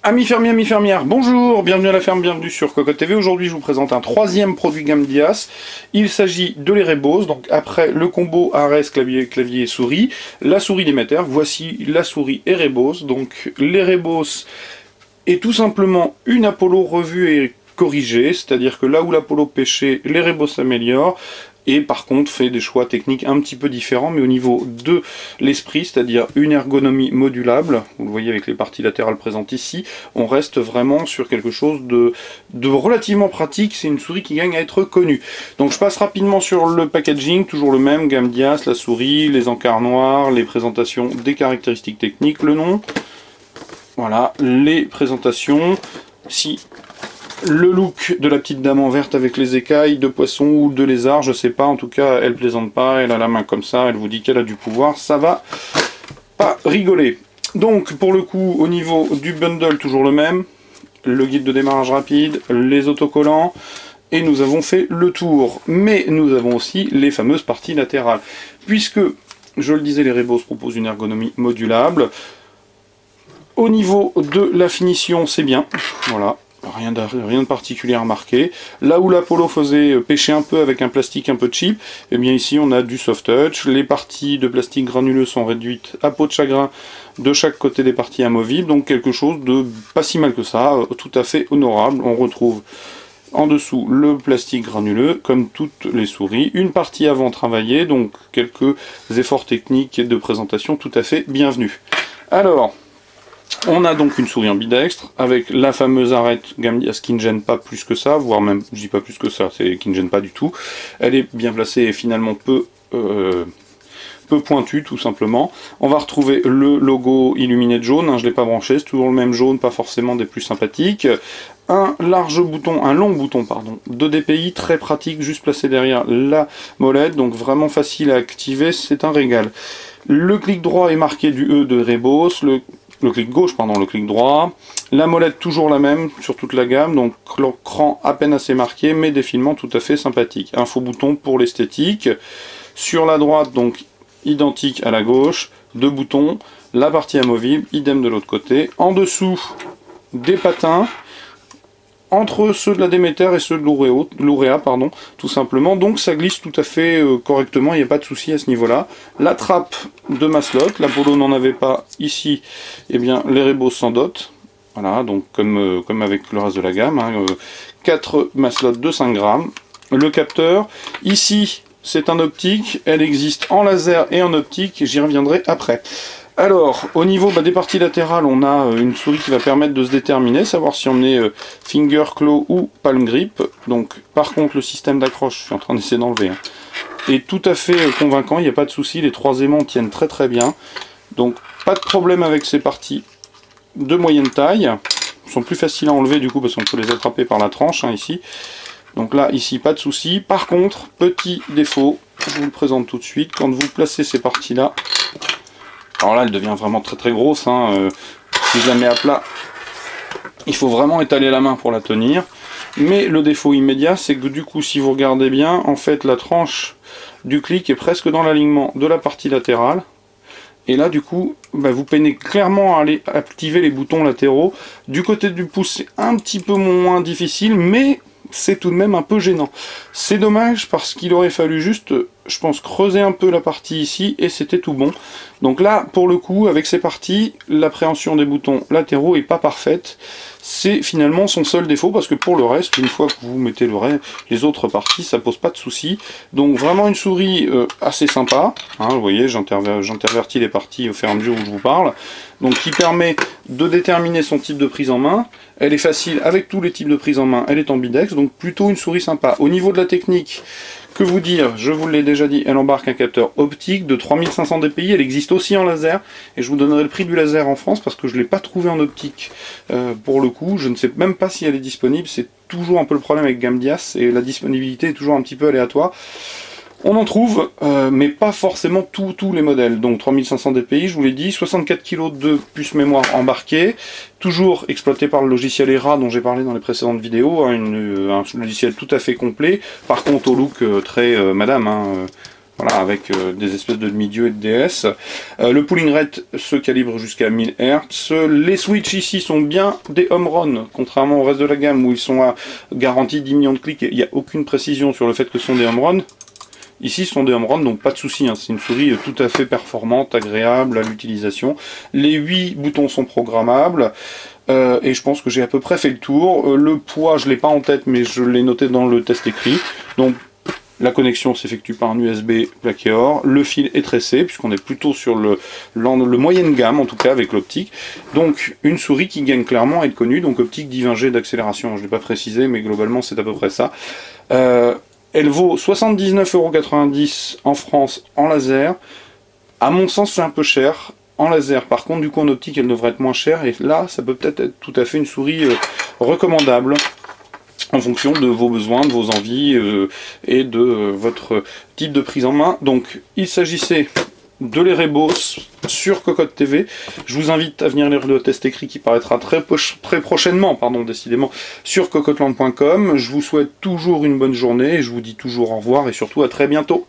Amis fermiers, amis fermières, bonjour, bienvenue à la ferme, bienvenue sur Cocotte TV. Aujourd'hui, je vous présente un troisième produit gamme Dias. Il s'agit de l'Erebos, donc après le combo Ares, clavier et souris, la souris Demeter, voici la souris Erebos. Donc l'Erebos est tout simplement une Apollo revue et corrigée, c'est-à-dire que là où l'Apollo pêchait, l'Erebos s'améliore. Et par contre fait des choix techniques un petit peu différents, mais au niveau de l'esprit, c'est-à-dire une ergonomie modulable, vous le voyez avec les parties latérales présentes ici, on reste vraiment sur quelque chose de relativement pratique. C'est une souris qui gagne à être connue. Donc je passe rapidement sur le packaging, toujours le même, gamme Dias, la souris, les encarts noirs, les présentations des caractéristiques techniques, le nom, voilà, les présentations, si... Le look de la petite dame en verte avec les écailles de poisson ou de lézard, je sais pas, en tout cas elle plaisante pas, elle a la main comme ça, elle vous dit qu'elle a du pouvoir, ça va pas rigoler. Donc pour le coup, au niveau du bundle, toujours le même, le guide de démarrage rapide, les autocollants, et nous avons fait le tour. Mais nous avons aussi les fameuses parties latérales, puisque, je le disais, l'Erebos propose une ergonomie modulable. Au niveau de la finition, c'est bien, voilà. Rien de particulier à remarquer. Là où l'Apollo faisait pêcher un peu avec un plastique un peu cheap, et bien ici on a du soft touch. Les parties de plastique granuleux sont réduites à peau de chagrin de chaque côté des parties amovibles, donc quelque chose de pas si mal que ça, tout à fait honorable. On retrouve en dessous le plastique granuleux, comme toutes les souris, une partie avant travaillée, donc quelques efforts techniques et de présentation tout à fait bienvenus. Alors, on a donc une souris ambidextre avec la fameuse arête gamme Dias qui ne gêne pas plus que ça, voire même, je dis pas plus que ça, c'est qui ne gêne pas du tout. Elle est bien placée et finalement peu pointue tout simplement. On va retrouver le logo illuminé de jaune, hein, je ne l'ai pas branché, c'est toujours le même jaune, pas forcément des plus sympathiques. Un long bouton de DPI très pratique, juste placé derrière la molette, donc vraiment facile à activer, c'est un régal. Le clic droit est marqué du E de Erebos, le clic gauche, le clic droit. La molette toujours la même sur toute la gamme, donc l'écran à peine assez marqué, mais défilement tout à fait sympathique. Un faux bouton pour l'esthétique. Sur la droite, donc identique à la gauche, deux boutons. La partie amovible, idem de l'autre côté. En dessous, des patins. Entre ceux de la Demeter et ceux de l'Aurea, tout simplement. Donc ça glisse tout à fait correctement, il n'y a pas de souci à ce niveau-là. La trappe de Maslot, l'Apollo n'en avait pas ici, et bien l'Erebos s'en dote. Voilà, donc comme avec le reste de la gamme, 4 Maslot de 5 grammes. Le capteur, ici c'est un optique, elle existe en laser et en optique, j'y reviendrai après. Alors, au niveau des parties latérales, on a une souris qui va permettre de se déterminer, savoir si on est finger, claw ou palm grip. Donc, par contre, le système d'accroche, je suis en train d'essayer d'enlever, est tout à fait convaincant, il n'y a pas de souci, les trois aimants tiennent très très bien. Donc, pas de problème avec ces parties de moyenne taille. Ils sont plus faciles à enlever du coup parce qu'on peut les attraper par la tranche, ici. Donc là, ici, pas de souci. Par contre, petit défaut, je vous le présente tout de suite, quand vous placez ces parties-là, alors là, elle devient vraiment très très grosse. Si je la mets à plat, il faut vraiment étaler la main pour la tenir. Mais le défaut immédiat, c'est que du coup, si vous regardez bien, en fait, la tranche du clic est presque dans l'alignement de la partie latérale. Et là, du coup, vous peinez clairement à aller activer les boutons latéraux. Du côté du pouce, c'est un petit peu moins difficile, mais c'est tout de même un peu gênant. C'est dommage parce qu'il aurait fallu juste, je pense, creuser un peu la partie ici et c'était tout bon. Donc là, pour le coup, avec ces parties, l'appréhension des boutons latéraux est pas parfaite. C'est finalement son seul défaut parce que pour le reste, une fois que vous mettez les autres parties, ça pose pas de soucis. Donc vraiment une souris assez sympa. Vous voyez, j'intervertis les parties au fur et à mesure où je vous parle. Donc qui permet de déterminer son type de prise en main. Elle est facile avec tous les types de prise en main, elle est ambidextre, donc plutôt une souris sympa. Au niveau de la technique, que vous dire, je vous l'ai déjà dit, elle embarque un capteur optique de 3500 dpi, elle existe aussi en laser, et je vous donnerai le prix du laser en France parce que je ne l'ai pas trouvé en optique pour le coup, je ne sais même pas si elle est disponible, c'est toujours un peu le problème avec gamme Dias, et la disponibilité est toujours un petit peu aléatoire. On en trouve, mais pas forcément tous les modèles. Donc 3500 dpi, je vous l'ai dit, 64 kg de puce mémoire embarquée, toujours exploité par le logiciel ERA dont j'ai parlé dans les précédentes vidéos, hein, un logiciel tout à fait complet, par contre au look très madame, hein, voilà, avec des espèces de demi-dieux et de DS. Le pooling rate se calibre jusqu'à 1000 Hz. Les switches ici sont bien des home run, contrairement au reste de la gamme où ils sont à garantie 10 millions de clics et il n'y a aucune précision sur le fait que ce sont des home run. Ici, ce sont des home run, donc pas de souci, hein. C'est une souris tout à fait performante, agréable à l'utilisation. Les 8 boutons sont programmables. Et je pense que j'ai à peu près fait le tour. Le poids, je ne l'ai pas en tête, mais je l'ai noté dans le test écrit. Donc, la connexion s'effectue par un USB plaqué or, le fil est tressé, puisqu'on est plutôt sur le moyenne gamme, en tout cas avec l'optique. Donc une souris qui gagne clairement à être connue, donc optique 10 20G d'accélération, je ne l'ai pas précisé, mais globalement c'est à peu près ça. Elle vaut 79,90 € en France en laser. À mon sens c'est un peu cher en laser, par contre du coup en optique elle devrait être moins chère, et là ça peut peut-être être tout à fait une souris recommandable, en fonction de vos besoins, de vos envies et de votre type de prise en main. Donc il s'agissait de l'Erebos sur Cocotte TV. Je vous invite à venir lire le test écrit qui paraîtra très prochainement, pardon, décidément, sur cocotteland.com. Je vous souhaite toujours une bonne journée, je vous dis toujours au revoir et surtout à très bientôt.